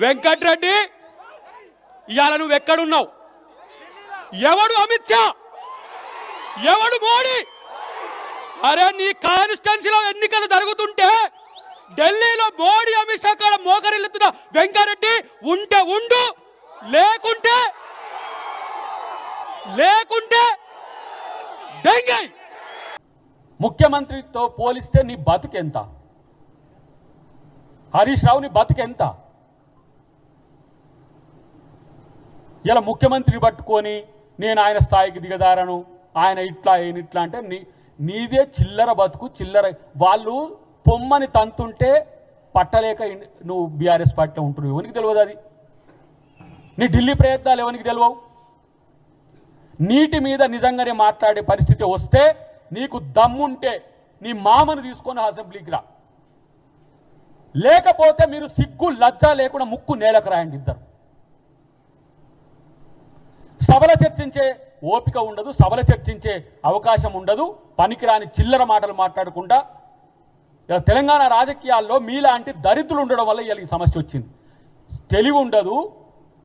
వెంకట్రెడ్డి ఇవాళ నువ్వు ఎక్కడున్నావు? ఎవడు అమిత్ షా, ఎవడు మోడీ? అరే నీ కాన్స్టిట్యున్సీలో ఎన్నికలు జరుగుతుంటే ఢిల్లీలో మోడీ అమిత్ షా కాడ మోకరిల్లుతున్న వెంకరెడ్డి ఉంటే ఉండు, లేకుంటే దెంగై. ముఖ్యమంత్రితో పోలిస్తే నీ బతుకెంత? హరీష్ రావు నీ బతుకెంత? ఇలా ముఖ్యమంత్రిని పట్టుకొని నేను ఆయన స్థాయికి దిగజారను, ఆయన ఇట్లా ఆయన ఇట్లా అంటే నీదే చిల్లర బతుకు. చిల్లర వాళ్ళు పొమ్మని తంతుంటే పట్టలేక నువ్వు బీఆర్ఎస్ పార్టీలో ఉంటున్నావు. ఎవరికి తెలియదు అది? నీ ఢిల్లీ ప్రయత్నాలు ఎవరికి తెలియవు? నీటి మీద నిజంగానే మాట్లాడే పరిస్థితి వస్తే నీకు దమ్ముంటే నీ మామను తీసుకొని అసెంబ్లీకి రా, లేకపోతే మీరు సిగ్గు లజ్జ లేకుండా ముక్కు నేలకు రాయండి ఇద్దరు. సభలు చర్చించే ఓపిక ఉండదు, సభలు చర్చించే అవకాశం ఉండదు. పనికిరాని చిల్లర మాటలు మాట్లాడకుండా తెలంగాణ రాజకీయాల్లో మీలాంటి దరిద్రులు ఉండడం వల్ల ఈ సమస్య వచ్చింది. తెలివి ఉండదు,